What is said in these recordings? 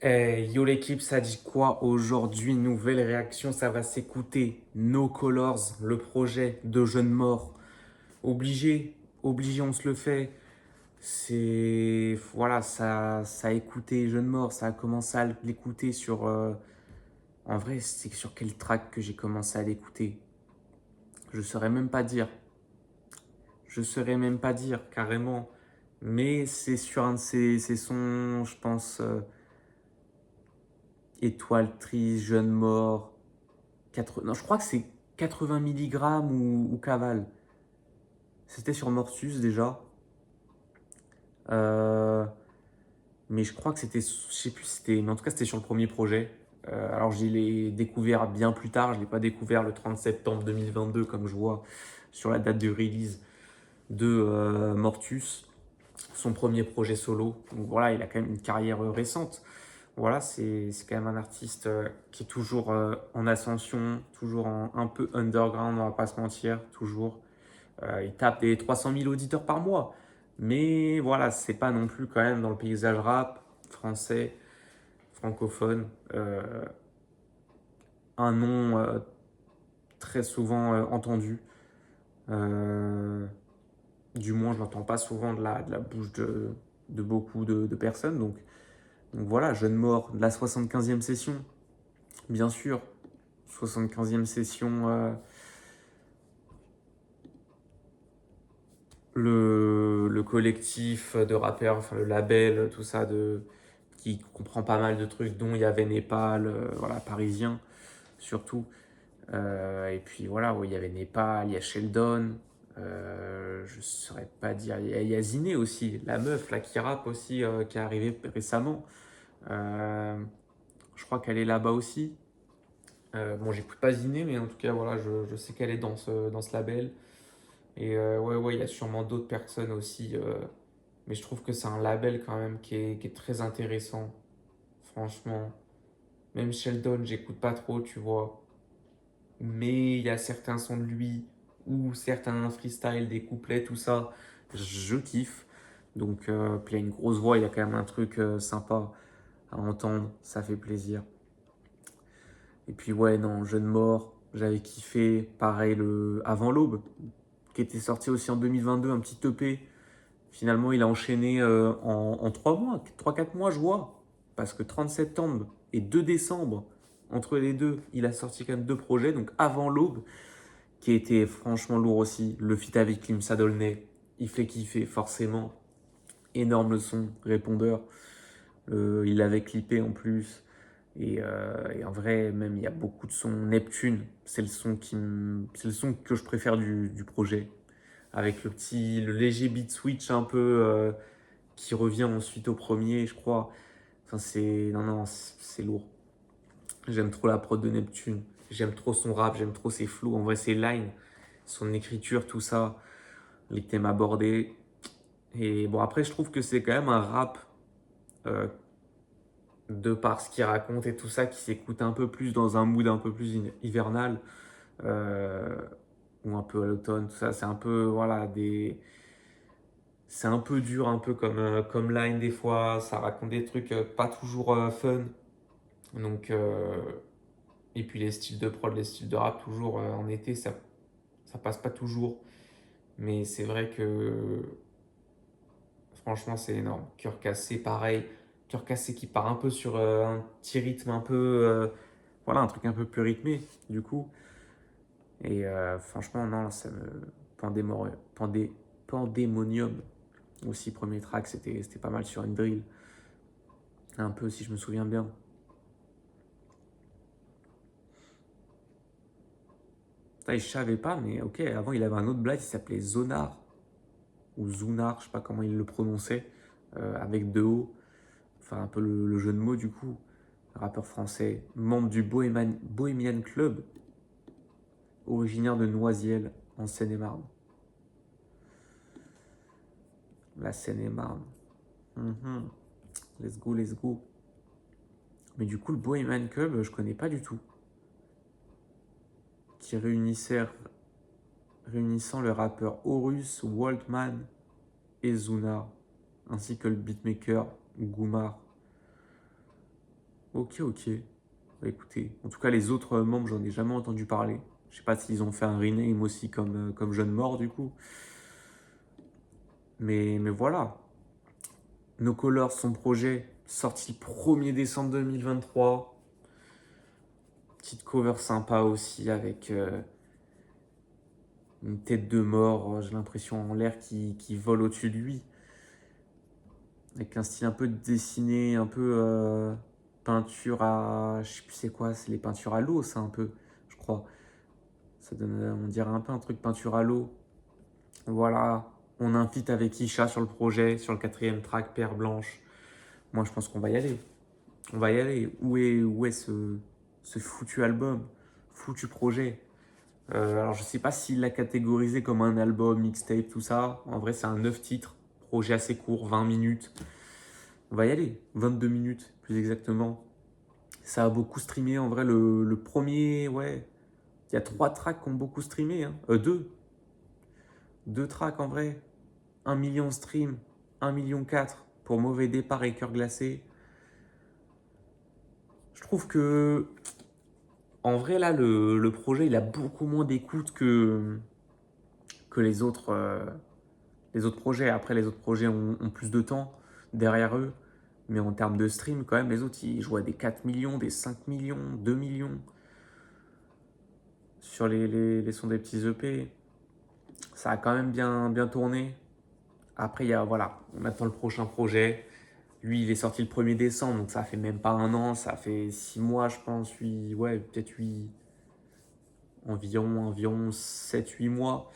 Yo l'équipe, ça dit quoi aujourd'hui? Nouvelle réaction, ça va s'écouter. No Colors, le projet de Jeunes Morts. Obligé, obligé, on se le fait. C'est. Voilà, ça a écouté Jeunes Morts, ça a commencé à l'écouter sur. En vrai, c'est sur quel track que j'ai commencé à l'écouter? Je saurais même pas dire. Je saurais même pas dire, carrément. Mais c'est sur un de ses sons, je pense. Étoile triste, Jeunes Morts. Non, je crois que c'est 80 milligrammes ou cavale. C'était sur Mortus déjà. Euh, mais je crois que c'était, je sais plus si c'était, mais en tout cas c'était sur le premier projet. Alors je l'ai découvert bien plus tard, je ne l'ai pas découvert le 30 septembre 2022 comme je vois sur la date de release de Mortus, son premier projet solo. Donc voilà, il a quand même une carrière récente. Voilà, c'est quand même un artiste qui est toujours en ascension, toujours un peu underground, on va pas se mentir, toujours. Il tape des 300 000 auditeurs par mois. Mais voilà, c'est pas non plus quand même dans le paysage rap français, francophone, un nom très souvent entendu. Euh, du moins, je l'entends pas souvent de la bouche de beaucoup de personnes. Donc voilà, Jeune Mort, de la 75e session, bien sûr. 75e session, le collectif de rappeurs, enfin le label, tout ça, qui comprend pas mal de trucs, dont il y avait Népal, voilà, parisien surtout. Et puis voilà, ouais, il y avait Népal, il y a Sheldon, je saurais pas dire, il y a Ziné aussi, la meuf là qui rappe aussi, qui est arrivée récemment. Euh, je crois qu'elle est là-bas aussi. Bon, j'écoute pas Ziné, mais en tout cas, voilà, je sais qu'elle est dans ce label. Et ouais, ouais, il y a sûrement d'autres personnes aussi. Mais je trouve que c'est un label quand même qui est très intéressant. Franchement. Même Sheldon, j'écoute pas trop, tu vois. Mais il y a certains sons de lui ou certains freestyles, des couplets, tout ça. Je kiffe. Donc, puis il a une grosse voix, il y a quand même un truc sympa à entendre. Ça fait plaisir. Et puis, ouais, non, Jeune Mort, j'avais kiffé. Pareil, le Avant l'Aube, qui était sorti aussi en 2022, un petit EP. Finalement, il a enchaîné en 3 mois, 3-4 mois, je vois. Parce que 30 septembre et 2 décembre, entre les deux, il a sorti quand même deux projets. Donc avant l'aube, qui était franchement lourd aussi. Le feat avec Lim Sadolnay, il fait kiffer forcément. Énorme le son, répondeur. Il l'avait clippé en plus. Et en vrai, même il y a beaucoup de sons. Neptune, c'est le son que je préfère du projet. Avec le léger beat switch un peu qui revient ensuite au premier, je crois. Enfin, non, non, c'est lourd. J'aime trop la prod de Neptune. J'aime trop son rap, j'aime trop ses flows. En vrai, ses lines, son écriture, tout ça, les thèmes abordés. Et bon, après, je trouve que c'est quand même un rap, euh, de par ce qu'il raconte et tout ça, qui s'écoute un peu plus dans un mood un peu plus hivernal, euh, ou un peu à l'automne, tout ça. C'est un peu, voilà, c'est un peu dur, un peu comme line des fois. Ça raconte des trucs pas toujours fun. Donc, et puis les styles de prod, les styles de rap, toujours en été, ça passe pas toujours. Mais c'est vrai que franchement, c'est énorme. Cœur cassé, pareil. Cœur cassé qui part un peu sur un petit rythme un peu. Voilà, un truc un peu plus rythmé, du coup. Et franchement, non, ça me. Pandémonium aussi, premier track, c'était pas mal sur une drill. Un peu, si je me souviens bien. Ça, je savais pas, mais ok, avant il avait un autre blaze qui s'appelait Zonar, ou Zunar, je sais pas comment il le prononçait, avec deux O, enfin un peu le jeu de mots du coup. Rappeur français, membre du Bohemian Club, originaire de Noisiel, en Seine-et-Marne. La Seine-et-Marne. Mhm. Let's go, let's go. Mais du coup, le Bohemian Club, je connais pas du tout. Qui réunissant le rappeur Horus, Waltman et Zunar, ainsi que le beatmaker Goumar. Ok, ok. Bah, écoutez, en tout cas, les autres membres, j'en ai jamais entendu parler. Je sais pas s'ils ont fait un rename aussi comme Jeune Mort, du coup. Mais voilà. No Colors, son projet, sorti le 1er décembre 2023. Petite cover sympa aussi avec une tête de mort, j'ai l'impression, en l'air qui vole au-dessus de lui. Avec un style un peu dessiné, un peu peinture à. Je sais plus c'est quoi, c'est les peintures à l'eau, ça un peu, je crois. Ça donne, on dirait un peu un truc peinture à l'eau. Voilà, on invite avec Isha sur le projet, sur le 4e track, Pierre Blanche. Moi, je pense qu'on va y aller. On va y aller. Où est ce foutu album, foutu projet? Alors, je sais pas s'il l'a catégorisé comme un album, mixtape, tout ça. En vrai, c'est un 9 titres, projet assez court, 20 minutes. On va y aller, 22 minutes plus exactement. Ça a beaucoup streamé en vrai. Le premier, ouais, il y a 3 tracks qui ont beaucoup streamé. Hein. Deux tracks en vrai. 1 million de streams, 1,4 million pour Mauvais Départ et Cœur Glacé. Je trouve que, en vrai, là, le projet, il a beaucoup moins d'écoute que les autres projets. Après, les autres projets ont plus de temps derrière eux. Mais en termes de stream, quand même, les autres, ils jouent à des 4 millions, des 5 millions, 2 millions sur les sons des petits EP. Ça a quand même bien tourné. Après, voilà, on attend le prochain projet. Lui, il est sorti le 1er décembre, donc ça fait même pas un an, ça fait 6 mois, je pense, ouais, peut-être 8, environ 7-8 mois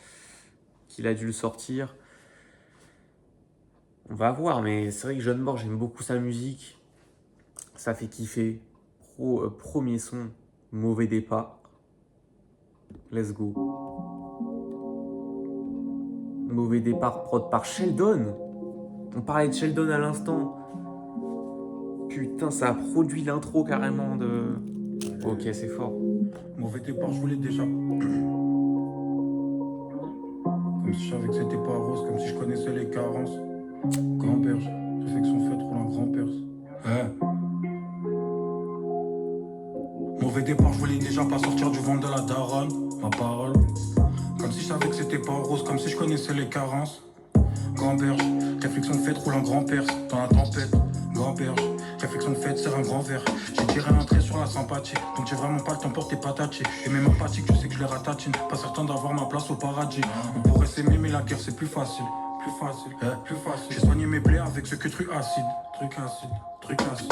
qu'il a dû le sortir. On va voir, mais c'est vrai que Jeune Mort, j'aime beaucoup sa musique. Ça fait kiffer. Premier son, Mauvais Départ. Let's go. Mauvais Départ, prod par Sheldon. On parlait de Sheldon à l'instant. Putain, ça a produit l'intro carrément de. Ok, c'est fort. Mauvais départ, je voulais déjà. Comme si je savais que c'était pas rose, comme si je connaissais les carences. Grand-père, réflexion faite, roulant grand-père. Mauvais départ, je voulais déjà pas sortir du ventre de la daronne. Ma parole. Comme si je savais que c'était pas rose, comme si je connaissais les carences. Grand-père, réflexion faite, roulant grand-père. Dans la tempête. Grand-père, réflexion faite, serre un grand verre. J'ai tiré un trait sur la sympathie. Donc j'ai vraiment pas le temps pour tes patatis. Et même empathique, je sais que je les ratatine. Pas certain d'avoir ma place au paradis. On pourrait s'aimer, mais la guerre c'est plus facile. Plus facile, plus facile. J'ai soigné mes plaies avec ce que truc acide. Truc acide, truc acide.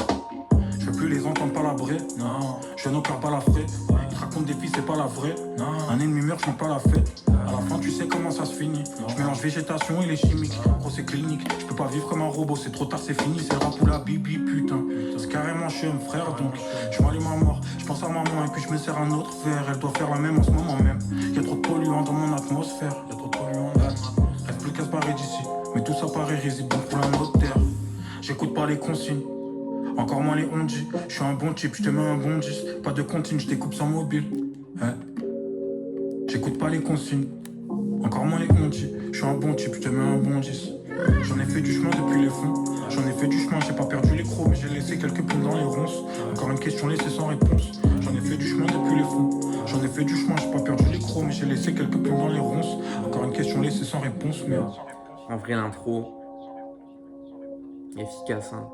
Je veux plus les entendre palabrer. Non, je n'en perds pas la frais. Ils te racontent des vies, c'est pas la vraie. Non, un ennemi meurt, je pas la fête. À la fin, tu sais comment ça se finit. Je mélange végétation et les chimiques. Gros, c'est clinique. Je peux pas vivre comme un robot, c'est trop tard, c'est fini. C'est le rap ou la bibi, putain. C'est carrément je suis un frère, donc je m'allume à mort. Je pense à maman et puis je me sers un autre verre. Elle doit faire la même en ce moment même. Y'a trop de polluants dans mon atmosphère. Y'a trop de polluants dans mon atmosphère. Reste plus qu'à se barrer d'ici. Mais tout ça paraît risible, donc pour la notaire. J'écoute pas les consignes. Encore moins les ondis, je suis un bon type, je te mets un bon 10. Pas de comptine, je découpe sans mobile. J'écoute pas les consignes. Encore moins les ondis, je suis un bon type, je te mets un bon 10. J'en ai fait du chemin depuis les fonds. J'en ai fait du chemin, j'ai pas perdu les crocs, mais j'ai laissé quelques plumes dans les ronces. Encore une question laissée sans réponse. J'en ai fait du chemin depuis les fonds. J'en ai fait du chemin, j'ai pas perdu les crocs, mais j'ai laissé quelques plumes dans les ronces. Encore une question laissée sans réponse, mais. En vrai, l'intro, efficace, hein.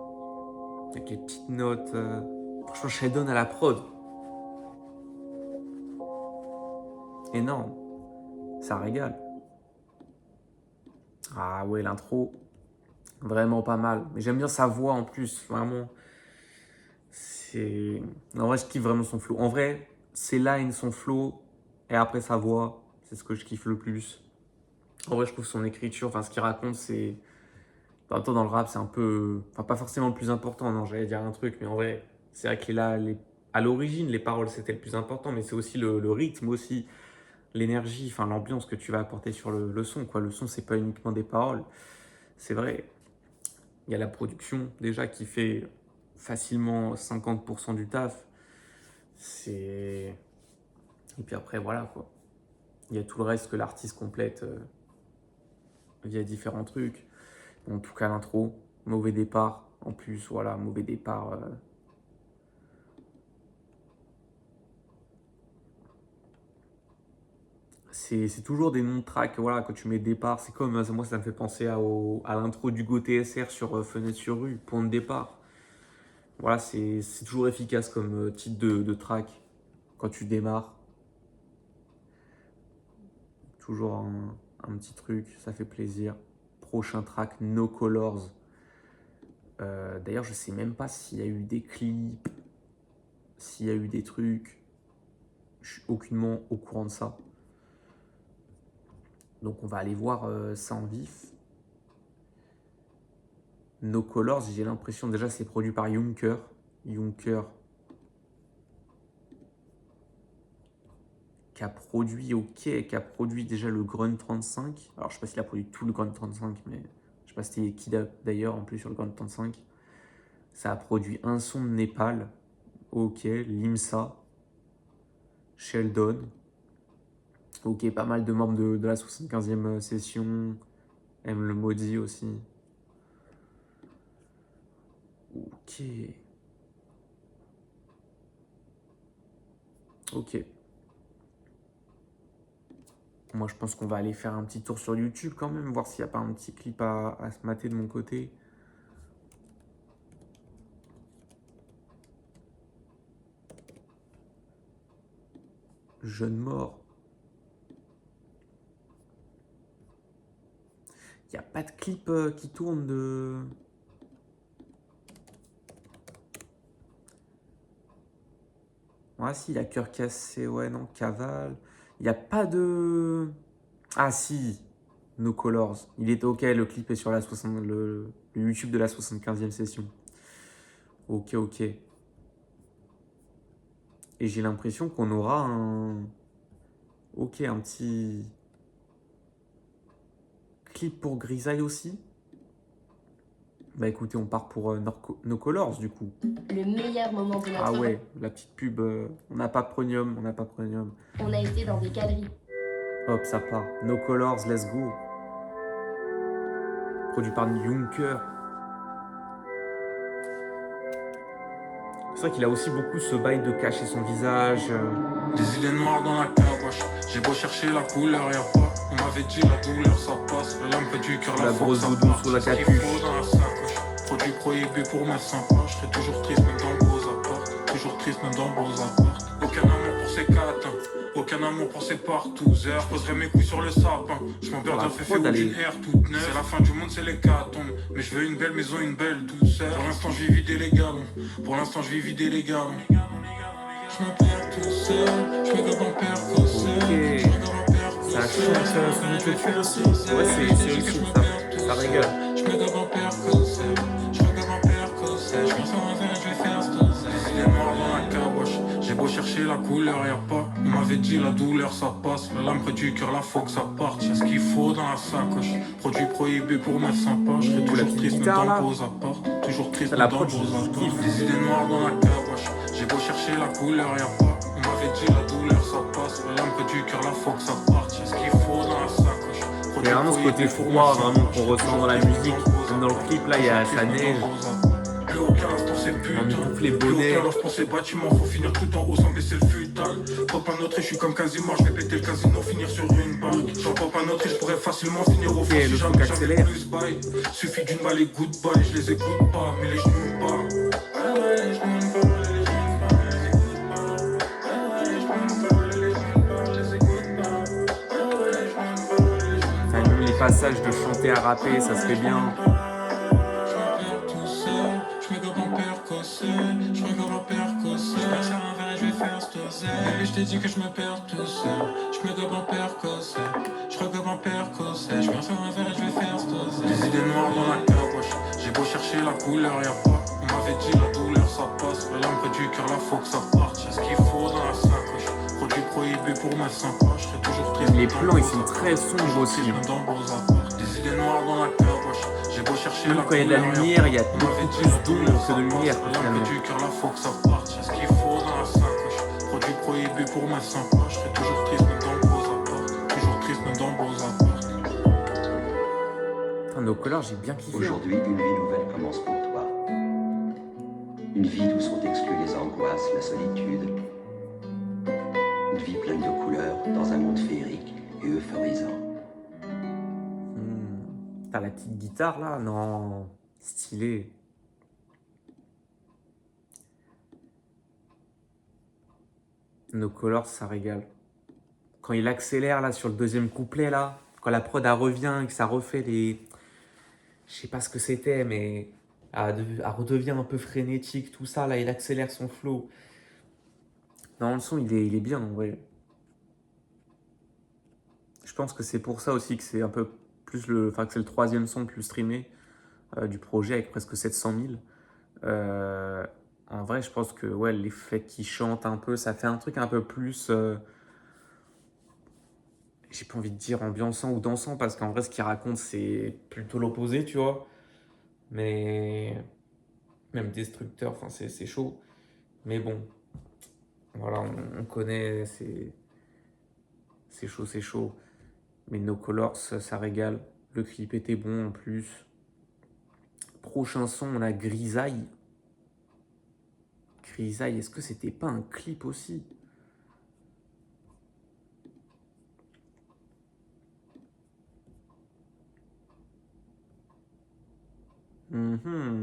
Avec les petites notes. Franchement, Sheldon à la prod. Énorme. Ça régale. Ah ouais, l'intro, vraiment pas mal. Mais j'aime bien sa voix en plus, vraiment. C'est. En vrai, je kiffe vraiment son flow. En vrai, ses lines, son flow, et après sa voix, c'est ce que je kiffe le plus. En vrai, je trouve son écriture, enfin, ce qu'il raconte, c'est. En même temps, dans le rap, c'est un peu. Enfin, pas forcément le plus important, non, j'allais dire un truc, mais en vrai, c'est vrai que là, à l'origine, les paroles, c'était le plus important, mais c'est aussi le rythme, aussi, l'énergie, enfin, l'ambiance que tu vas apporter sur le son, quoi. Le son, c'est pas uniquement des paroles. C'est vrai, il y a la production, déjà, qui fait facilement 50% du taf. C'est. Et puis après, voilà, quoi. Il y a tout le reste que l'artiste complète via différents trucs. En tout cas, l'intro, mauvais départ. En plus, voilà, mauvais départ. c'est toujours des noms de tracks, voilà, quand tu mets départ, c'est comme, moi ça me fait penser à l'intro du Go TSR sur Fenêtre sur rue, point de départ. Voilà, c'est toujours efficace comme titre de track quand tu démarres. Toujours un petit truc, ça fait plaisir. Prochain track, No Colors. D'ailleurs, je sais même pas s'il y a eu des clips, s'il y a eu des trucs. Je suis aucunement au courant de ça. Donc on va aller voir ça en vif. No Colors, j'ai l'impression déjà c'est produit par Junker. Junker qui a produit, qui a produit déjà le Grunt 35. Alors je sais pas s'il a produit tout le Grunt 35, mais je sais pas c'était qui d'ailleurs en plus sur le Grunt 35. Ça a produit un son de Népal. Ok, Limsa, Sheldon. Ok, pas mal de membres de la 75e session. M le maudit aussi. Ok. Ok. Moi, je pense qu'on va aller faire un petit tour sur YouTube quand même, voir s'il n'y a pas un petit clip à se mater de mon côté. Jeune mort. Il n'y a pas de clip qui tourne de... Ouais, si, il a cœur cassé, ouais, non, cavale. Il n'y a pas de... Ah, si, No Colors. Il est ok, le clip est sur le YouTube de la 75e session. Ok, ok. Et j'ai l'impression qu'on aura un... Ok, un petit... clip pour Grisaille aussi. Bah écoutez, on part pour No Colors du coup. Le meilleur moment de notre... Ah ouais, la petite pub, on n'a pas Premium, on n'a pas Premium. On a été dans des galeries. Hop, ça part. No Colors, let's go. Produit par Junker. C'est vrai qu'il a aussi beaucoup ce bail de cacher son visage. Des idées noires dans la caboche. J'ai beau chercher la couleur, y'a pas. On m'avait dit la douleur, ça passe. La lampe du cœur, La grosse doudou sous la capuche. Dans la sacoche. Produit prohibé pour mettre sympa. Je serai toujours triste même dans le beaux appart. Toujours triste même dans le beaux appart. Aucun amour pour ces catins. Aucun amour pour ces partouzeurs. Poserai mes couilles sur le sapin. Je m'en perds d'un fait ou d'une air toute neuve. C'est la fin du monde, c'est l'hécatombe. Mais je veux une belle maison, une belle douceur. Pour l'instant, je vis vider les galons. Pour l'instant, je vis vider les galons. Je me perds tout seul, je me garde en percocet. Ça chante sous le feu aussi. Ouais, c'est réussi, ça régale. Je me garde en percocet, je me garde en percocet. Je pense en faire, je vais faire ce dosage. Il est noir dans la caboche, j'ai beau chercher la couleur, y'a pas. On m'avait dit la douleur, ça passe. La lame près du cœur, la faut que ça parte. Y'a ce qu'il faut dans la sacoche. Produit prohibé pour mettre sympa. Je serai toujours triste même dans le beaux appart. Toujours triste même dans le beaux appart. Des idées noires dans la caboche. J'ai beau chercher la couleur, y'a pas. On m'avait dit la douleur, ça passe. La lampe du cœur, la faut que ça parte. Y'a ce qu'il faut dans la sacoche. Il y a vraiment ce côté froid vraiment qu'on ressent dans la musique. Même dans le clip là, il y a sa neige. On bouffe les bonnets. Alors je pensais bâtiment, faut finir tout en haut sans baisser le futal. Pop un autre et je suis comme quasiment, je vais péter le casino, finir sur une barque. J'en pop un autre et je pourrais facilement finir au fond si jamais j'avais plus bail. Suffit d'une balle et goodbye, je les écoute pas, mais les genoux pas. Les passages de chanter à rapper, ça se fait bien. Je t'ai dit que je me perds tout seul. Je me gobe en percocet. Je regobe en percocet. Je viens faire un verre et je vais faire ce dosage. Des idées noires dans la caboche. J'ai beau chercher la couleur, y'a pas. On m'avait dit la douleur, ça passe. La lampe du cœur, la faut que ça parte. Y'a ce qu'il faut dans la sacoche. Produit prohibé pour mettre sympa. Je serai toujours triste. Les plans, ils sont très sombres aussi. Des idées noires dans la caboche. J'ai beau chercher la quand il y a de la lumière, il y a beaucoup plus d'ombre que de lumière finalement. du cœur, la faut que ça parte. Y'a ce qu'il faut dans la sacoche. Produit prohibé pour mettre sympa. Je serai toujours triste même dans le beaux appart. Toujours triste même dans le beaux appart. No Colors, j'ai bien kiffé. Aujourd'hui, une vie nouvelle commence pour toi. Une vie d'où sont exclues les angoisses, la solitude. Une vie pleine de couleurs dans un monde féerique et euphorisant. T'as la petite guitare là? Non, stylé. No Colors, ça régale. Quand il accélère là sur le deuxième couplet là, quand la prod elle revient et que ça refait les... Je sais pas ce que c'était, mais elle redevient un peu frénétique, tout ça, là, il accélère son flow. Non, le son, il est bien, en vrai. Je pense que c'est pour ça aussi que c'est un peu plus enfin, que c'est le troisième son le plus streamé du projet, avec presque 700 000. En vrai, je pense que ouais, l'effet qui chante un peu, ça fait un truc un peu plus... j'ai pas envie de dire ambiançant ou dansant, parce qu'en vrai, ce qu'il raconte, c'est plutôt l'opposé, tu vois. Mais même destructeur, enfin, c'est chaud. Mais bon, voilà, on connaît, c'est chaud, c'est chaud. Mais No Colors, ça régale. Le clip était bon en plus. Prochain son, on a Grisaille. Grisaille, est-ce que c'était pas un clip aussi?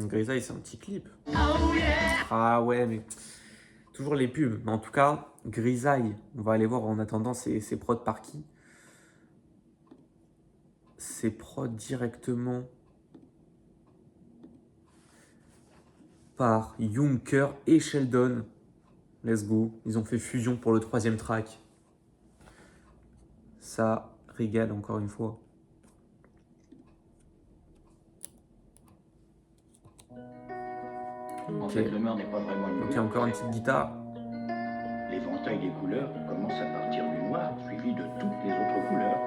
Grisaille, c'est un petit clip. Ah ouais, mais toujours les pubs. Mais en tout cas, Grisaille, on va aller voir en attendant, c'est prod par qui? C'est prod directement par Junker et Sheldon. Let's go. Ils ont fait fusion pour le troisième track. Ça régale encore une fois. En fait, le meurtre n'est pas vraiment une Donc il y a couleur. encore une petite guitare. L'éventail des couleurs commence à partir du noir, suivi de toutes les autres couleurs,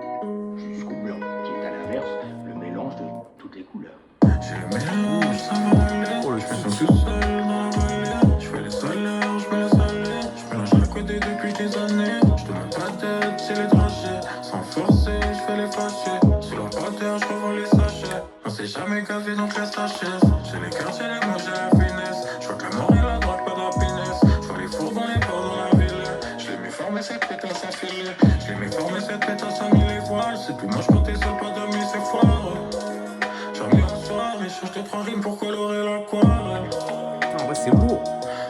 jusqu'au blanc, qui est à l'inverse le mélange de toutes les couleurs. J'ai le mélange, ça va aller. Oh, le Je fais titre. son tout seul dans la vallée. Je fais les salaires, je mets les salaires. Je mélange la côté depuis des années. Je te mets pas tête, c'est les trachets. Sans forcer, je fais les fâchés. Sur la terre, je revends les sachets. On s'est jamais gavé donc reste la chaise. J'ai les quartiers, les mots, j'ai la finesse. Je vois que la mort et la drogue, pas de la finesse. Je vois les fours dans les ports dans la ville. Je les mets formés, cette pétasse à filer. Je les mets formés, cette pétasse à mille les voiles. C'est tout moche quand t'es seul, pas d'amis, c'est foireux. J'arrive en soirée, cherche de trois rimes pour colorer l'aquarelle. En vrai, c'est beau.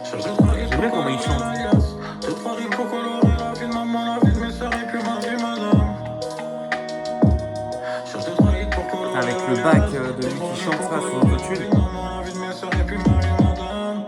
Cherche de trois rimes J'aime bien comment il chante. de trois rimes pour colorer la vie de maman, la vie de mes sœurs et puis ma vie, madame. Cherche de trois rimes pour colorer Avec le bac de lui qui chante ça sur l'autotune. la vie de mes sœurs et puis ma vie, madame.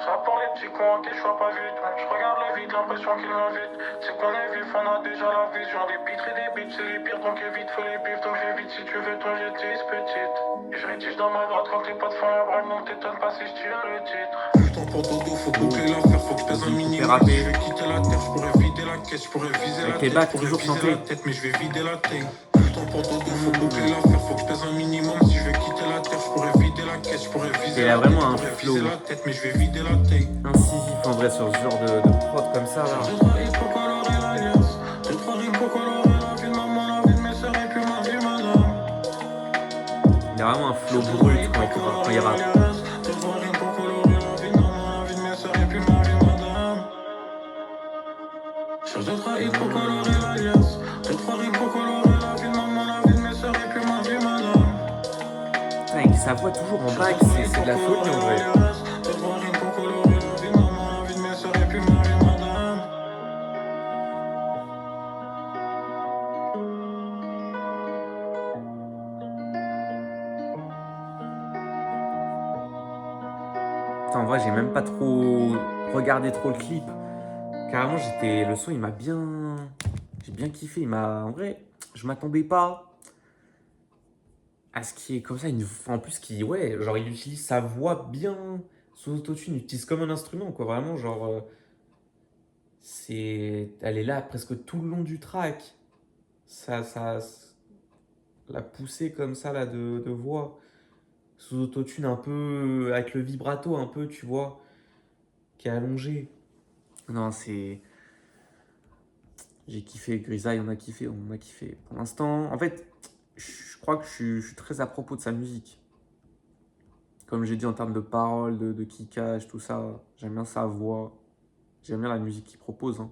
Ça pour les petits cons, qui choix pas vite. Je regarde le vide, l'impression qu'il m'invite. C'est qu'on est vif, on a déjà la vision. Des pitres et des bites, c'est les pires, donc évite, fais les bifs, donc j'évite. Si tu veux, toi, je tisse petite. Et je rédige dans ma droite quand tes potes font la brague, donc t'étonnes pas si je tire le titre. Putain, pour dodo, faut boucler l'affaire, faut que je pèse un mini. Fait rapper. Je vais quitter la terre, je pourrais vider la caisse, je pourrais viser Avec la les tête, bacs, je pourrais toujours viser chanté. la tête, mais je vais vider la tête. Putain, pour dodo, faut boucler l'affaire, faut que je pèse un minimum. Si je vais quitter la terre, je pourrais vider la caisse, je pourrais viser Il a la tête, vraiment un je pourrais flow viser la tête, mais je vais vider la tête. incisif en vrai sur ce genre de prod comme ça là. J'ai trois rimes pour colorer l'alliance. J'ai trois rimes pour colorer la vie de maman, la vie de mes sœurs et puis ma vie, madame. Il a vraiment un flow brut quand il rappe. J'ai trois rimes pour colorer la vie de maman, la vie de mes sœurs et puis ma vie, madame. Cherche de trois rimes pour colorer l'alliance. J'ai trois rimes pour colorer la vie de maman, la vie de mes sœurs et puis ma vie, madame. Putain, avec sa voix toujours en bac, c'est de la folie en vrai. J'ai trois rimes pour colorer la vie de maman, la vie de mes sœurs et puis ma vie, madame. Putain, en vrai, j'ai même pas trop regardé trop le clip. Carrément, le son, il m'a bien, j'ai bien kiffé. En vrai, je m'attendais pas à ce qui est comme ça. En plus, ouais, genre, il utilise sa voix bien sous autotune, il utilise comme un instrument, quoi. Vraiment, genre, elle est là presque tout le long du track. La poussée comme ça, là, de voix sous autotune un peu, avec le vibrato un peu, tu vois, qui est allongé. Non, j'ai kiffé, Grisaille, on a kiffé. Pour l'instant, en fait, je crois que je suis très à propos de sa musique. Comme j'ai dit en termes de paroles, de kickage, tout ça, j'aime bien sa voix. J'aime bien la musique qu'il propose. Hein.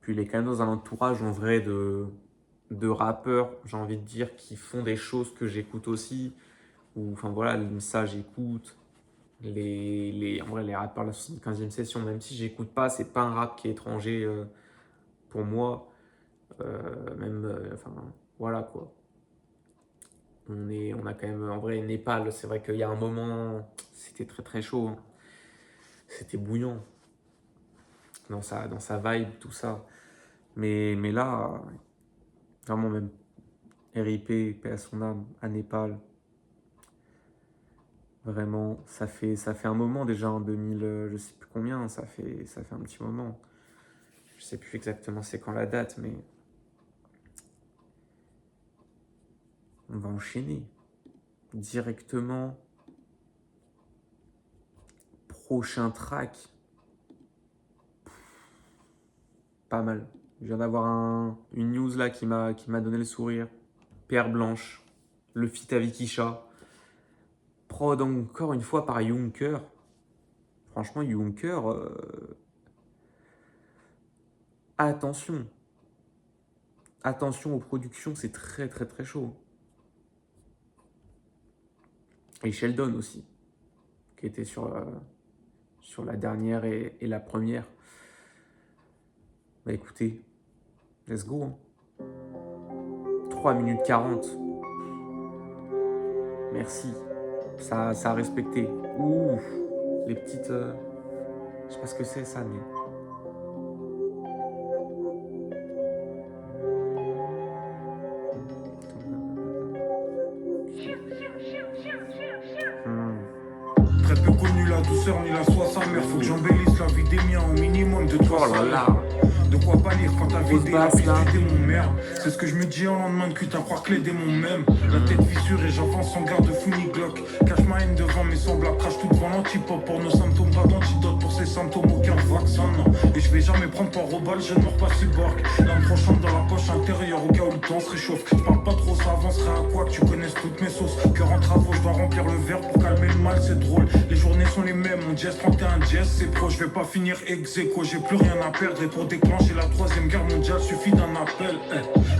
puis il est quand même dans un entourage en vrai de rappeurs, j'ai envie de dire, qui font des choses que j'écoute aussi. Ou, enfin voilà, ça j'écoute. En vrai, les rappeurs de la 75e session, même si j'écoute pas, c'est pas un rap qui est étranger pour moi. Enfin voilà quoi. On a quand même, en vrai, Népal, c'est vrai qu'il y a un moment, c'était très très chaud. Hein. C'était bouillant dans sa vibe, tout ça. Mais là, vraiment même RIP, paix à son âme, à Népal. Vraiment, ça fait un moment déjà, en 2000, je sais plus combien, ça fait un petit moment. Je sais plus exactement c'est quand la date, mais on va enchaîner directement. Prochain track. Pas mal. Je viens d'avoir une news là qui m'a donné le sourire. Pierre Blanche, le feat avec Isha. Prod encore une fois par Junker. Franchement, Junker, attention. Attention aux productions, c'est très très très chaud. Et Sheldon aussi, qui était sur la dernière et la première. Bah écoutez, let's go. Hein. 3 minutes 40. Merci. Ça a respecté. Ouh, les petites... je sais pas ce que c'est ça, mais... Très peu connu la douceur ni la soie sa mère. Faut que j'embellisse la vie des miens au minimum de toi. Oh là là. De quoi pas lire quand t'as Grosse vidé la basse, piste là. du démon merde. C'est ce que je me dis en lendemain de cuite à croire que les démons m'aiment. La tête fissurée, j'avance sans garde fou ni glock. Cache ma haine devant mes semblables, crache tout devant l'antipop. Pour nos symptômes, pas d'antidote pour ces symptômes, aucun vaccin, non. Et je vais jamais prendre part au bal, je ne mords pas cyborg. L'âme tranchante dans la poche intérieure au cas où le temps se réchauffe. Je parle pas trop, ça avancerait à quoi que tu connaisses toutes mes sauces. Cœur en travaux, je dois remplir le verre pour calmer le mal, c'est drôle. Les journées sont les mêmes, mon jazz 31 jazz, c'est pro. Je vais pas finir ex aequo, j'ai plus rien à perdre. Et pour déclencher la troisième guerre mondiale, suffit d'un appel.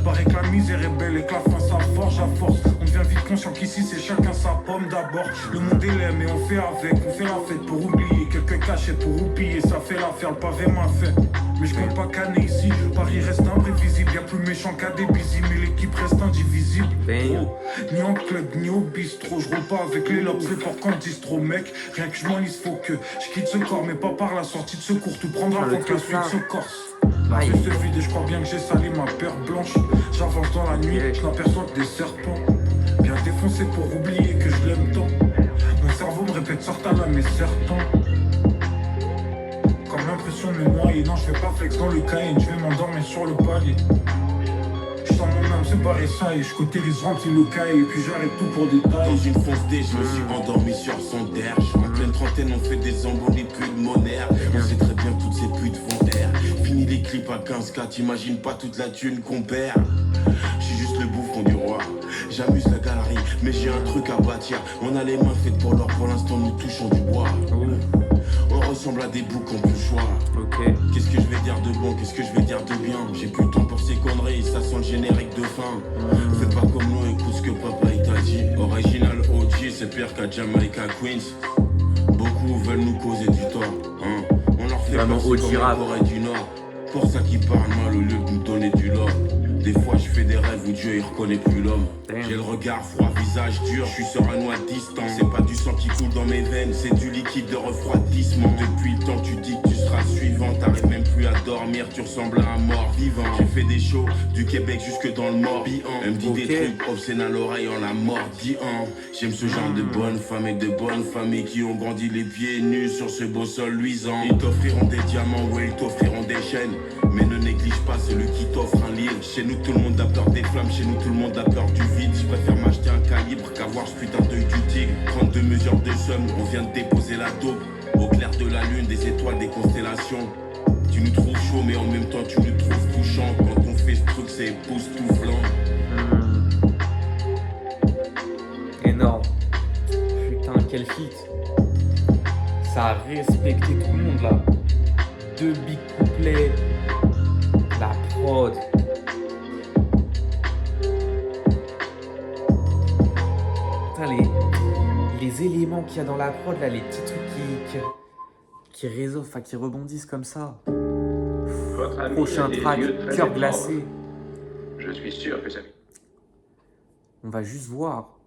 Paraît que la misère est belle et que la fin ça forge à force. On devient vite conscient qu'ici c'est chacun sa pomme d'abord. Le monde est laid mais on fait avec, on fait la fête pour oublier. Quelques cachettes pour oublier, ça fait l'affaire, le pavé m'a fait. Mais je compte pas canner ici, Paris reste imprévisible. Y'a plus méchant qu'à des bisous, mais l'équipe reste indivisible. Oh, ni en club, ni au bistrot, je roule pas avec les lobes, c'est fort quand distro, mec. Rien que je m'enlise, faut que je quitte ce corps, mais pas par la sortie de secours. Tout prendra avant que la suite se corse. La rue se vide et je crois bien que j'ai salé ma paire blanche. J'avance dans la nuit, je n'aperçois que des serpents. Bien défoncé pour oublier que je l'aime tant. Mon cerveau me répète sort à l'âme et serpent. Comme l'impression de me noyer, non je fais pas flex dans le Cayenne, je vais m'endormir sur le palier. Je sens mon âme séparer ça et je cotélise remplir le cahier et puis j'arrête tout pour détail. Dans une fonce D, je me suis endormi sur son derge. En pleine trentaine, on fait des embolies pulmonaires. On sait très bien que toutes ces putes font air. Fini les clips à 15K, t'imagines pas toute la thune qu'on perd. J'suis juste le bouffon du roi. J'amuse la galerie, mais j'ai un truc à bâtir. On a les mains faites pour l'or, pour l'instant nous touchons du bois. On ressemble à des boucs en plus choix. Ok. Qu'est-ce que je vais dire de bon, qu'est-ce que je vais dire de bien. J'ai plus le temps pour ces conneries, ça sent le générique de fin. Fais pas comme nous, écoute ce que papa il t'a dit. Original OG, c'est pire qu'à Jamaica Queens. Beaucoup veulent nous causer du tort, hein. On leur fait Vraiment passer OG comme la rap. Corée du Nord. Pour ça qu'ils parlent mal au lieu de nous donner du love. Des fois je fais des rêves où Dieu il reconnaît plus l'homme. J'ai le regard froid, visage dur, je suis sereinement à distance. C'est pas du sang qui coule dans mes veines, c'est du liquide de refroidissement. Depuis le temps que tu dis que tu seras suivant, t'arrives même plus à dormir, tu ressembles à un mort vivant. J'ai fait des shows du Québec jusque dans le Morbihan. Elle me dit des trucs obscènes à l'oreille en la mordillant. J'aime ce genre de bonnes femmes et de bonnes familles qui ont grandi les pieds nus sur ce beau sol luisant. Ils t'offriront des diamants, ouais ils t'offriront des chaînes. Mais ne néglige pas celui qui t'offre un livre. Chez nous tout le monde a peur des flammes, chez nous tout le monde a peur du vide. Je préfère m'acheter un calibre qu'avoir ce putain d'œil du tigre. 32 mesures de somme, on vient de déposer la dope. Au clair de la lune, des étoiles, des constellations. Tu nous trouves chaud mais en même temps tu nous trouves touchant. Quand on fait ce truc c'est époustouflant. Énorme. Putain, quel feat. Ça a respecté tout le monde là. 2 big couplets. La prod. Putain, les éléments qu'il y a dans la prod, là, les petits trucs qui résonnent, enfin qui rebondissent comme ça. Votre ami Prochain a des track, yeux très cœur étranges. glacé. Je suis sûr que ça... On va juste voir.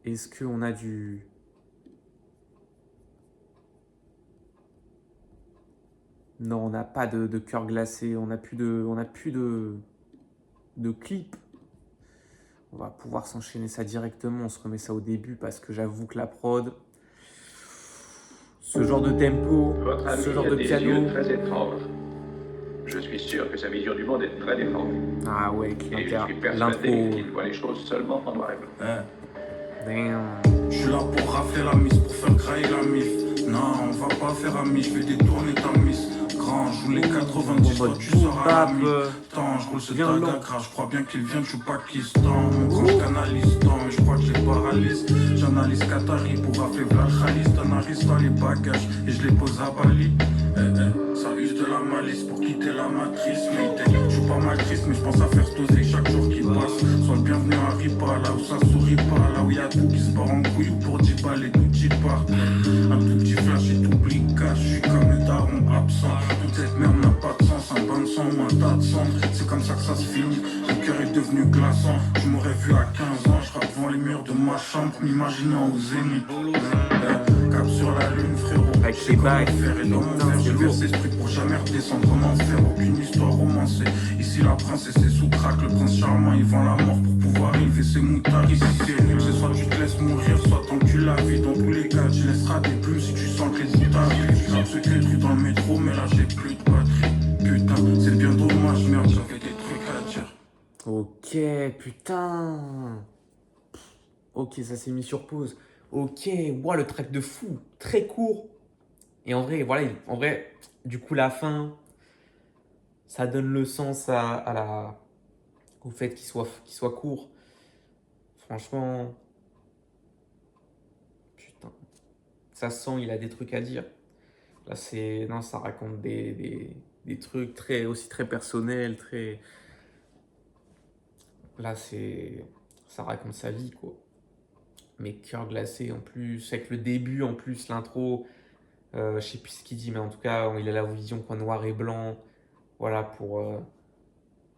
Est-ce qu'on a du... Non, on n'a pas de cœur glacé. On n'a plus de clip. On va pouvoir s'enchaîner ça directement. On se remet ça au début parce que j'avoue que la prod, ce genre de tempo, Votre ami ce genre a de des piano. yeux très étranges. Je suis sûr que sa vision du monde est très déformée. Ah ouais, Et je suis persuadé l'intro. qu'il voit les choses seulement en noir et blanc. Damn. Je suis là pour rafler la mise, pour faire grailler la mif. Non, on va pas faire ami, je vais détourner ta mise. Grand, je joue les 90, toi tu seras ami. Tant, je roule ce Bien tag long. à gras, je crois bien qu'il vient de Pakistan. Mon grand je canalise tant, mais je crois que je les paralyse. J'analyse Qatari pour rafler Vlad Khalis. T'analyses dans les bagages et je les pose à Bali. Ça use de la malice pour quitter la matrice. Je suis pas mal triste, mais je pense à faire doser chaque jour qui passe. Sois le bienvenu à Ripa, là où ça sourit pas, là où y a tout qui se part en couille ou pour 10 balles et tout qui part. Un tout petit flash et tout cash, je suis comme le daron absent. Toute cette merde n'a pas de sens, un bain de sang ou un tas de cendres. C'est comme ça que ça se finit, le cœur est devenu glaçant. Je m'aurais vu à 15 ans, je rappe devant les murs de ma chambre, m'imaginant aux zénith. Cap sur la lune, frérot. Avec les bagues. Faire et dans mon verre, je verse esprit pour jamais redescendre en enfer. Aucune histoire romancée. Ici la princesse est sous crack, le prince charmant il vend la mort pour pouvoir élever ses moutards. Ici c'est nul, c'est soit tu te laisses mourir, soit tant que tu la vis. Dans tous les cas, tu laisseras des plumes si tu sens que les bouts t'arrivent. Je rappe ce qu'est le dans le métro, mais là j'ai plus de batterie. Putain, c'est bien dommage, merde, j'avais des trucs à dire. Ok, putain. Ok, ça s'est mis sur pause. Ok, wow, le track de fou, très court. Et en vrai, voilà, du coup, la fin, ça donne le sens au fait qu'il soit court. Franchement, putain, ça sent, il a des trucs à dire. Là, non, ça raconte des trucs aussi très personnels, très... Là, ça raconte sa vie, quoi. Mais cœur glacé en plus, avec le début en plus, l'intro, je sais plus ce qu'il dit, mais en tout cas, il a la vision quoi, noir et blanc, voilà, pour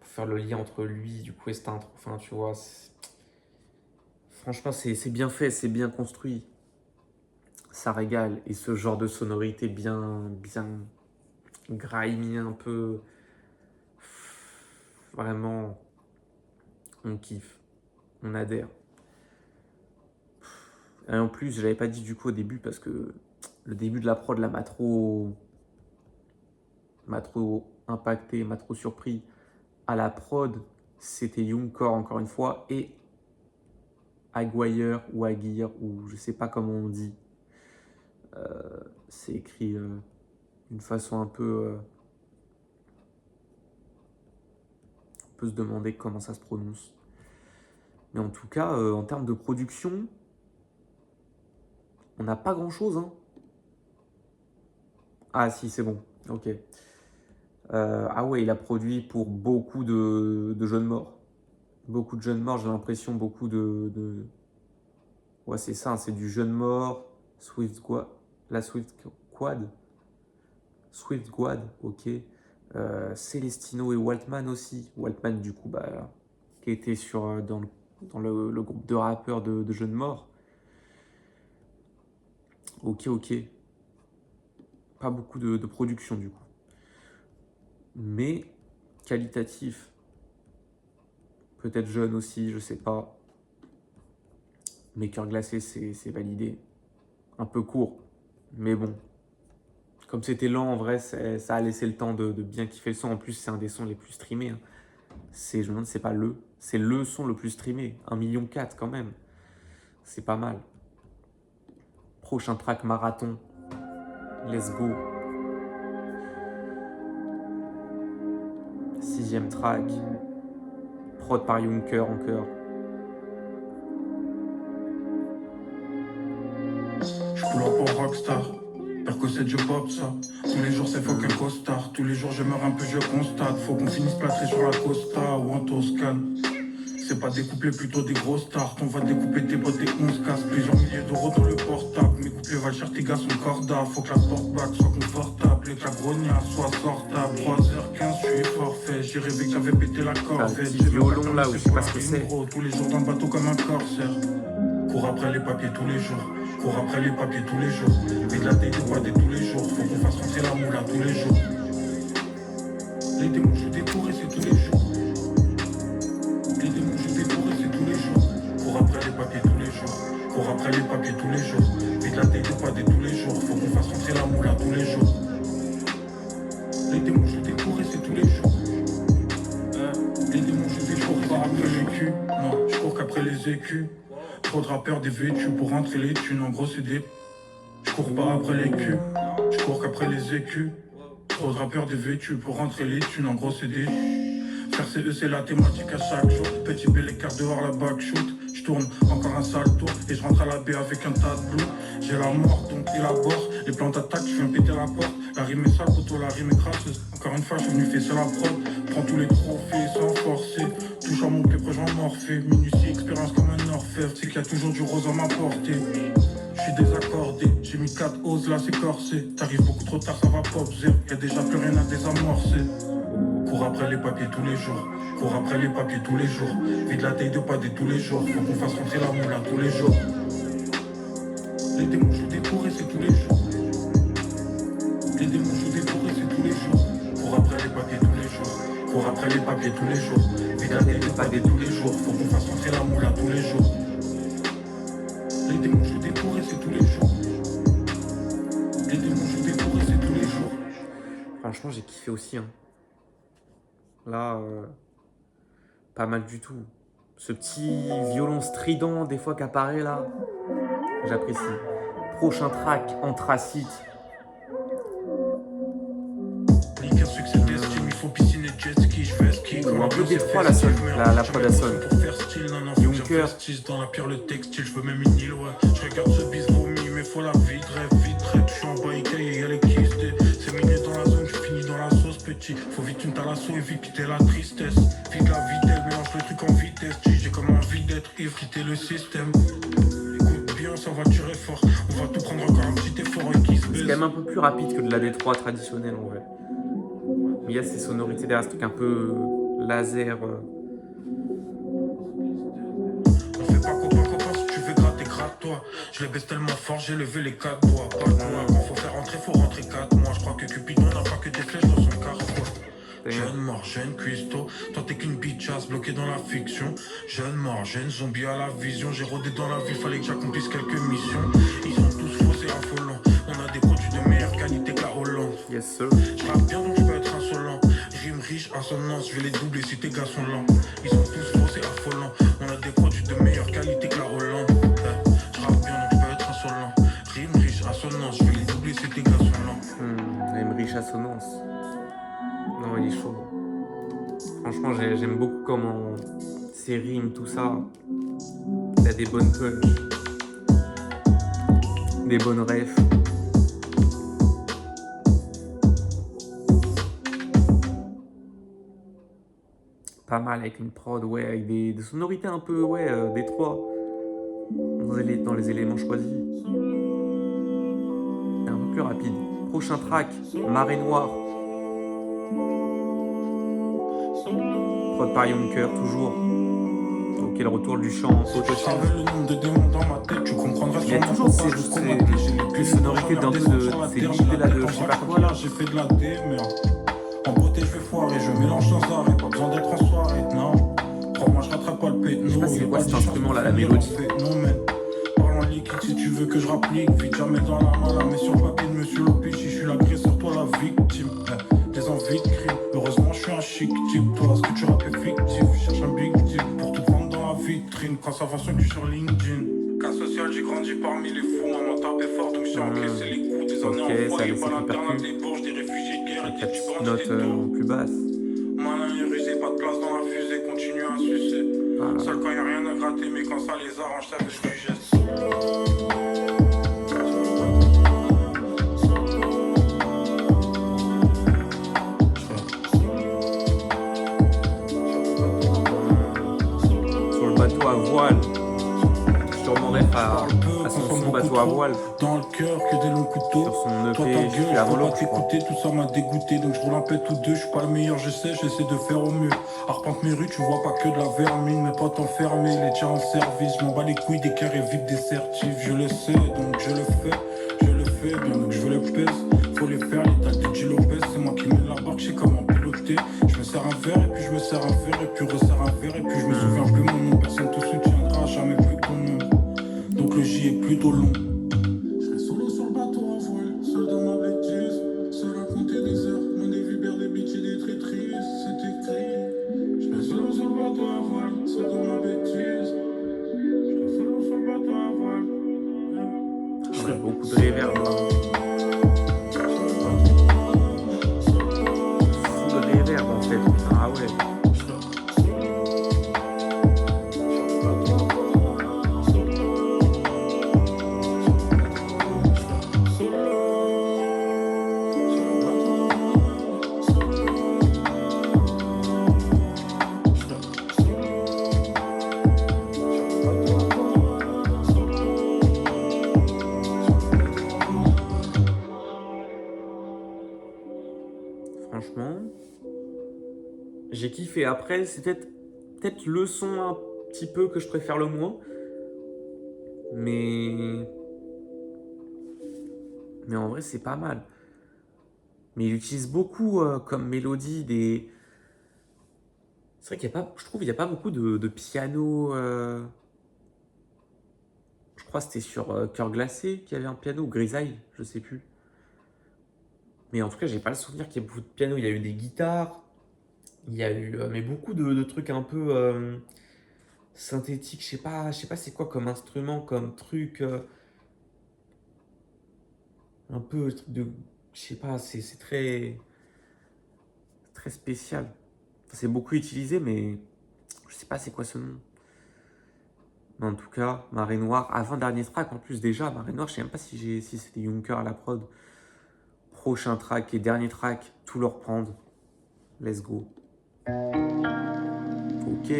faire le lien entre lui, du coup, et cette intro, enfin, tu vois, franchement, c'est bien fait, c'est bien construit, ça régale, et ce genre de sonorité bien grimy un peu, vraiment, on kiffe, on adhère. Et en plus, je l'avais pas dit du coup au début parce que le début de la prod là m'a trop impacté, m'a trop surpris. À la prod, c'était Youngcore encore une fois et Aguirre ou Aguirre ou je sais pas comment on dit. C'est écrit d'une façon un peu... on peut se demander comment ça se prononce. Mais en tout cas, en termes de production... on n'a pas grand chose, hein. Ah si, c'est bon, ok. Ah ouais, il a produit pour beaucoup de jeunes morts. Beaucoup de jeunes morts, j'ai l'impression, beaucoup de... Ouais, c'est ça, c'est du jeune mort, Swift Quad, ok. Celestino et Waltman aussi. Waltman, du coup, bah, qui était dans le groupe de rappeurs de jeunes morts. Ok. Pas beaucoup de production du coup. Mais qualitatif. Peut-être jeune aussi, je sais pas. Mais cœur glacé, c'est validé. Un peu court. Mais bon. Comme c'était lent, en vrai, ça a laissé le temps de bien kiffer le son. En plus, c'est un des sons les plus streamés. Hein. Je me demande, c'est pas c'est le son le plus streamé. 1,4 million quand même. C'est pas mal. Prochain track marathon. Let's go. 6e track. Prod par Junker encore. Je pull up en rockstar. Percocet, je pop ça. Tous les jours, c'est fucking costard. Tous les jours, je meurs un peu, je constate. Faut qu'on finisse plâtré sur la Costa ou en Toscane. C'est pas des couplets, plutôt des grosses stars. On va découper tes potes et 11 casse. Plusieurs milliers d'euros dans le portable. Mes couplets valent cher, tes gars sont corda. Faut que la sportback soit confortable et que la grogna soit sortable. 3h15, je suis forfait. J'ai rêvé que j'avais pété la corvette. Petit violon là où je sais pas ce que c'est. Tous les jours dans le bateau comme un corsaire. Cours après les papiers tous les jours. Cours après les papiers tous les jours. Vide la tête de dès tous les jours. Faut qu'on fasse rentrer la moula tous les jours. Les démons, je découvre c'est tous les jours. Les démons, je découvre c'est tous les jours. Cours après les papiers tous les jours. Cours après les papiers tous les jours. Vide la tête de dès tous les jours. Faut qu'on fasse rentrer la moula tous les jours. Les démons, je découvre c'est tous les jours. Les démons, je découvre pas après les culs. Non, je cours qu'après les écus. Trop de rappeurs dévêtus pour rentrer les thunes, en gros c'est des... Je cours pas après les culs, je cours qu'après les écus. Trop de rappeurs dévêtus pour rentrer les thunes, en gros c'est des... Faire CE c'est la thématique à chaque jour. Petit B l'écart dehors la back shoot. Je tourne encore un sale tour et je rentre à la baie avec un tas de blue. J'ai la mort donc élabore. Les plans d'attaque, je viens péter la porte. La rime est sale, poteau, la rime est crasseuse. Encore une fois, je suis venu faire la prod. Prends tous les trophées sans forcer. Touche à mon clé, j'en morphée. Minutie, expérience comme un orfèvre. C'est qu'il y a toujours du rose à ma portée. Je suis désaccordé, j'ai mis 4 oses, là c'est corsé. T'arrives beaucoup trop tard, ça va pop zéro. Y'a déjà plus rien à désamorcer. Cours après les papiers tous les jours. Cours après les papiers tous les jours. Vide la taille de padé tous les jours. Faut qu'on fasse rentrer la moula tous les jours. Les démons, je découvre c'est tous les jours. Les démons, je découvre c'est tous les jours. Cours après les papiers tous les jours. Cours après les papiers tous les jours. Vide la taille de padé tous les jours. Faut qu'on fasse rentrer la moula tous les jours. Les démons, je découvre c'est tous les jours. Les démons, je découvre c'est tous les jours. Franchement, j'ai kiffé aussi. Hein. Là, pas mal du tout. Ce petit violon strident, des fois, qui apparaît là, j'apprécie. Prochain track, Anthracite. Nique un succès d'estime, il faut piscine et jet ski, je fais ski. Ou un peu Détroit la sonne, la prod à sonne. Pour faire style, non, non, faut que j'investisse dans la pierre, le textile, je veux même une île, ouais. Je regarde ce bis vomi, mais faut la vidrer, je suis en bas, et y'a les kystés. C'est miné dans la zone, je finis dans la sauce, petit. Faut vite une talasso et vite quitter la tristesse. Vite la vitesse, mélange le truc en vitesse. J'ai comme envie d'être ivre, quitter le système. Écoute bien, ça va tirer fort. On va tout prendre encore un petit effort et qui se baisse. C'est quand même un peu plus rapide que de la Détroit traditionnelle en vrai. Mais il y a ces sonorités derrière, ce truc un peu laser. On fait pas copain, si tu veux gratter, gratte-toi. Je les baisse tellement fort, j'ai levé les 4 doigts. Pas de moi, quand faut rentrer 4 mois. Je crois que Cupidon n'a pas que des flèches dans son carrefour. Jeune mort, jeune cuistot, toi t'es qu'une bitchasse bloquée dans la fiction. Jeune mort, jeune zombie à la vision. J'ai rodé dans la ville, fallait que j'accomplisse quelques missions. Ils sont tous faux et affolants. On a des produits de meilleure qualité que la Hollande. Yes sir. Je rappe bien donc je peux être insolent. Rime riche, assonance, je vais les doubler si tes gars sont lents. Ils sont tous faux et affolants. On a des produits de meilleure qualité que la Hollande. Je rappe bien donc je peux être insolent. Rime riche, assonance, je vais les doubler si tes gars sont lents. Rime riche assonance. Non, il est chaud. Franchement, j'aime beaucoup comment ces rimes, tout ça. Il y a des bonnes punch. Des bonnes refs. Pas mal avec une prod, ouais, avec des sonorités un peu, ouais, Détroit. Dans les éléments choisis. C'est un peu plus rapide. Prochain track, Marée Noire. Prod par Yonker, toujours. Ok, le retour du chant, Photosynth. Il y a toujours ces sonorités d'un peu de ces limites là de je sais pas quoi là. J'ai fait de la démerde. En beauté, je fais foirer, je mélange sans arrêt, pas besoin d'être en soirée, non. Crois-moi, je rattrape pas le péno. Je sais pas c'est quoi cet instrument là, la mélodie. Non, mais parlons liquide si tu veux que je rapplique. Vite, jamais dans la main, la mais sur le papier de monsieur Lopichi. Je suis l'agresseur, toi la victime. Des envies de crime. Heureusement, je suis un chic type. Toi, ce que tu rappelles fictif. Je cherche un big deal pour tout prendre dans la vitrine. Quand ça va sur que sur LinkedIn. Cas social, j'ai grandi parmi les fous. Maman tapait fort, donc j'ai encaissé les coups. Des années en foyer, pas l'internat des bourges, des réfugiés de guerre. Avec la petite note plus basse. Malin et rusé, pas de place dans la fusée, continue à sucer. Seul quand y'a rien à gratter, mais quand ça les arrange, ça fait ce que je geste. bateau à voile. Sûrement ref à son son bateau à voile. Dans le cœur que des longs couteaux. Sur son Toi EP, ta je gueule, suis je avant peux pas l'autre, je crois. t'écouter, tout ça m'a dégoûté. Donc je roule un pet tous deux, je suis pas le meilleur, je sais, j'essaie de faire au mieux. Arpente mes rues, tu vois pas que de la vermine, mais pas t'enfermer, les tiens en service. Je m'en bats les couilles des cœurs et vite des certifs. Je le sais, donc je le fais bien, donc je veux le pèse. Faut les faire, les tâches de Gilles Lopez, c'est moi qui mène la barque, je sais comment piloter. Je me sers un verre et puis je me sers un verre et puis resserre un verre et puis je me souviens plus mon nom, personne te soutiendra, jamais plus ton nom. Donc le J est plutôt long. Je serai solo sur le bateau à voile, seul dans ma bêtise, seul à compter des heures, mon des vipères, des bitches et des traîtrises, c'est écrit. Je serai solo sur le bateau à voile, seul dans ma bêtise, je serai solo sur le bateau à voile. On a beaucoup de réverb. Full réverb en fait. Putain, ah ouais. Franchement, j'ai kiffé. Après, c'est peut-être le son un petit peu que je préfère le moins. Mais en vrai, c'est pas mal. Mais il utilise beaucoup comme mélodie des... C'est vrai qu'il y a pas... Je trouve qu'il n'y a pas beaucoup de piano. Je crois que c'était sur Cœur glacé qu'il y avait un piano, ou Grisaille, je sais plus. Mais en tout cas, j'ai pas le souvenir qu'il y ait beaucoup de piano. Il y a eu des guitares. Il y a eu mais beaucoup de trucs un peu synthétiques. Je sais pas c'est quoi comme instrument, comme truc un peu truc de... Je sais pas, c'est très spécial. Enfin, c'est beaucoup utilisé, mais je sais pas c'est quoi ce nom. Mais en tout cas, Marée Noire, avant-dernier track en plus déjà. Marée Noire, je sais même pas si c'était Juncker à la prod. Prochain track et dernier track, tout leur prendre. Let's go. Ok.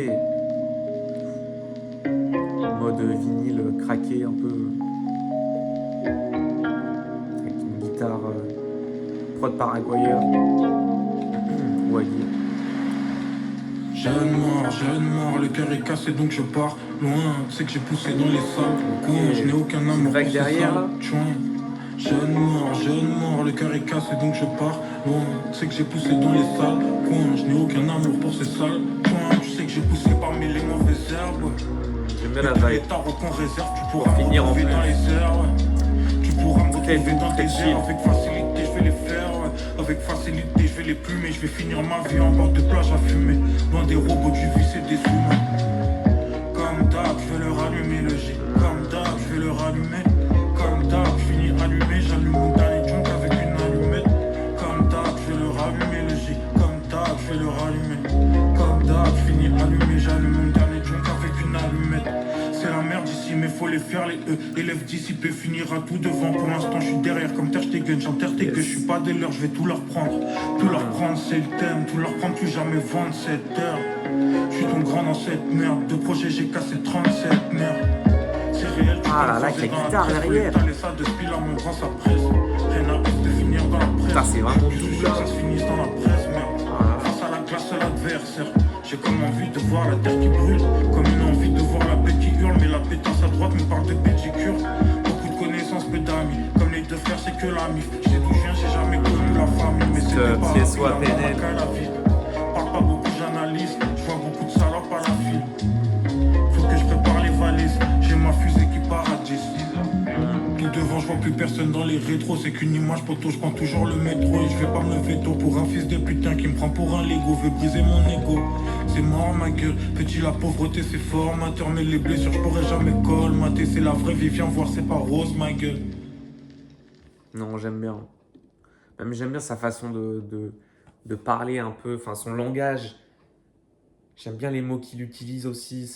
Mode vinyle craqué un peu. Avec une guitare prod paraguayeur. Waggy. Jeune mort, le cœur est cassé donc je pars loin. C'est que j'ai poussé dans les salles. Coin, je n'ai aucun amour pour vague ces derrière, sales là. joints. Jeune mort, le cœur est cassé donc je pars loin. C'est que j'ai poussé dans les salles. Coin, je n'ai aucun amour pour ces sales joints. Tu sais que j'ai poussé parmi les mauvaises herbes. J'aime bien la Les vibe. tarots qu'on réserve, tu pourras me finir en retrouver plus. dans les airs. Tu pourras me Très retrouver doux, dans très tes chill. airs. Avec facilité, je vais les faire. Avec facilité, je vais les plumer. Je vais finir ma vie en bord de plage à fumer. Loin des robots, du vice et des humains. Comme d'hab, je vais leur allumer le J. Comme d'hab, je vais leur allumer. Comme d'hab, je finis allumé. J'allume mon dernier junk avec une allumette. Comme d'hab, je vais leur allumer le J. Comme d'hab, je vais leur allumer. Comme d'hab, je finis allumé. J'allume mon dernier junk avec une allumette. C'est la merde ici, mais faut les faire, les E. Élève dissipé finira tout devant. Pour l'instant, je suis derrière comme Ter Stegen. J'enterre tes que je suis pas des leurs, je vais tout leur prendre. Tout leur prendre, c'est le thème. Tout leur prendre, plus jamais vendre cette heure. Je suis ton grand dans cette merde. De projet, j'ai cassé 37 merde. C'est réel, tu Ah là peux là, forcer avec la dans guitare presse. Faut derrière. étaler ça de spill à mon grand, ça presse. Rien à de finir dans la presse. Putain, c'est vraiment Je suis doux, sûr là. que ça se finisse dans la presse, merde. Face à la glace, à l'adversaire. J'ai comme envie de voir la terre qui brûle. Comme une envie de voir la bête qui hurle. Mais la pétasse à droite me parle de pédicure. Beaucoup de connaissances, peu d'amis. Comme les deux frères, c'est que la mif. Je sais d'où je viens, j'ai jamais connu la famille. Mais c'était pas PSO à la PNL. la vie. Parle pas beaucoup, j'analyse. Je vois beaucoup de salopes à la file. Faut que je prépare les valises. J'ai ma fusée qui part à 10. Tout devant, je vois plus personne dans les rétros. C'est qu'une image, poto, je prends toujours le métro. Et je vais pas me lever tôt pour un fils de putain qui me prend pour un Lego. Veut briser mon ego. C'est mort ma gueule. Petit, la pauvreté c'est formateur. Mais les blessures, je pourrais jamais colmater. C'est la vraie vie, viens voir, c'est pas rose ma gueule. Non, j'aime bien. Même j'aime bien sa façon de parler un peu, enfin son langage. J'aime bien les mots qu'il utilise aussi.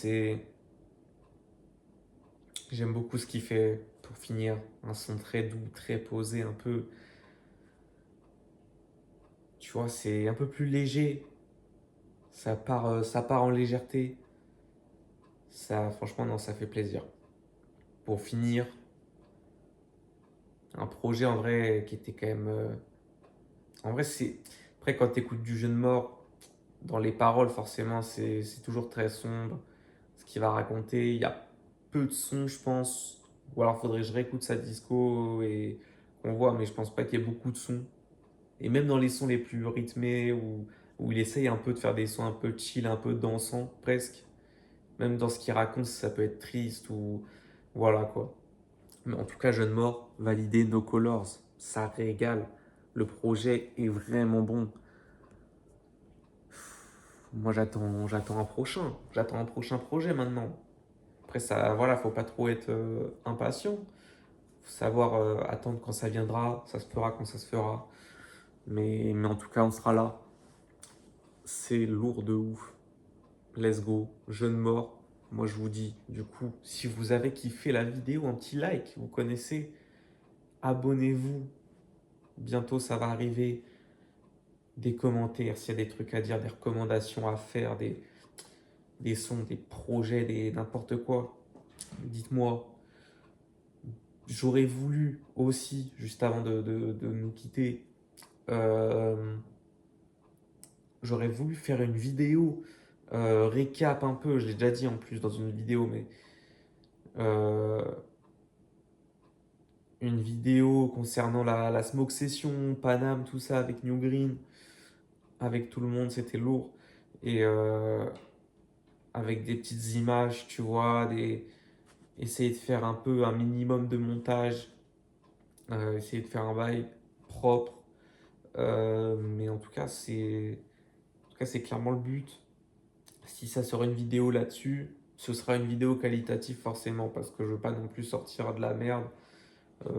J'aime beaucoup ce qu'il fait pour finir. Un son très doux, très posé, un peu... Tu vois, c'est un peu plus léger. Ça part en légèreté. Ça, franchement, non, ça fait plaisir. Pour finir, un projet en vrai qui était quand même. En vrai, c'est. Après, quand tu écoutes du Jeune Mort, dans les paroles, forcément, c'est toujours très sombre. Ce qu'il va raconter, il y a peu de sons, je pense. Ou alors, faudrait que je réécoute sa disco et qu'on voit, mais je pense pas qu'il y ait beaucoup de sons. Et même dans les sons les plus rythmés, où il essaye un peu de faire des sons un peu chill, un peu dansants, presque. Même dans ce qu'il raconte, ça peut être triste ou. Voilà quoi. Mais en tout cas, Jeune Mort, validé No Colors. Ça régale. Le projet est vraiment bon. Moi, j'attends un prochain. J'attends un prochain projet maintenant. Après, ça, voilà, faut pas trop être impatient. Faut savoir attendre quand ça viendra. Ça se fera quand ça se fera. Mais en tout cas, on sera là. C'est lourd de ouf. Let's go. Jeune Mort. Moi, je vous dis, du coup, si vous avez kiffé la vidéo, un petit like, vous connaissez, abonnez-vous. Bientôt, ça va arriver. Des commentaires, s'il y a des trucs à dire, des recommandations à faire, des sons, des projets, n'importe quoi. Dites-moi. J'aurais voulu aussi, juste avant de nous quitter, euh, j'aurais voulu faire une vidéo récap un peu, je l'ai déjà dit en plus dans une vidéo, mais euh, une vidéo concernant la Smoke Session, Paname, tout ça avec New Green, avec tout le monde, c'était lourd. Et avec des petites images, tu vois, essayer de faire un peu un minimum de montage, essayer de faire un bail propre. Mais en tout cas, c'est clairement le but. Si ça sera une vidéo là-dessus, ce sera une vidéo qualitative forcément, parce que je veux pas non plus sortir de la merde,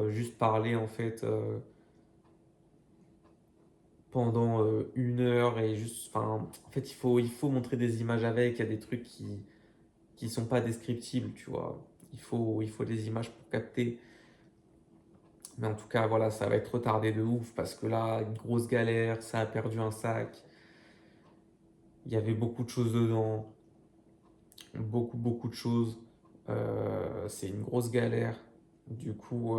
juste parler en fait pendant 1 heure et juste, enfin, en fait, il faut montrer des images avec, il y a des trucs qui sont pas descriptibles, tu vois. Il faut des images pour capter. Mais en tout cas, voilà, ça va être retardé de ouf parce que là, une grosse galère, ça a perdu un sac. Il y avait beaucoup de choses dedans. Beaucoup de choses. C'est une grosse galère. Du coup,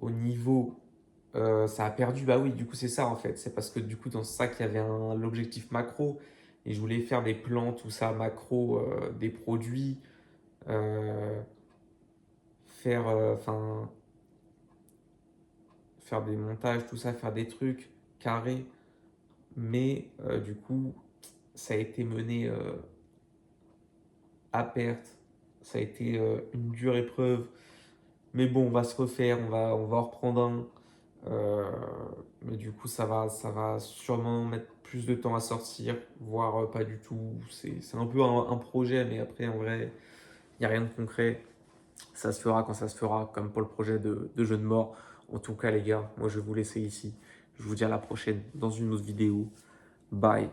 au niveau, ça a perdu. Bah oui, du coup, c'est ça en fait. C'est parce que du coup, dans ce sac, il y avait l'objectif macro. Et je voulais faire des plans, tout ça, macro, des produits. euh, enfin, faire des montages, tout ça, faire des trucs carrés. Mais du coup, ça a été mené à perte. Ça a été une dure épreuve. Mais bon, on va se refaire, on va en reprendre un. Euh, mais du coup, ça va sûrement mettre plus de temps à sortir, voire pas du tout. C'est un peu un projet, mais après, en vrai, il n'y a rien de concret. Ça se fera quand ça se fera, comme pour le projet de Jeune Mort. En tout cas, les gars, moi, je vais vous laisser ici. Je vous dis à la prochaine dans une autre vidéo. Bye.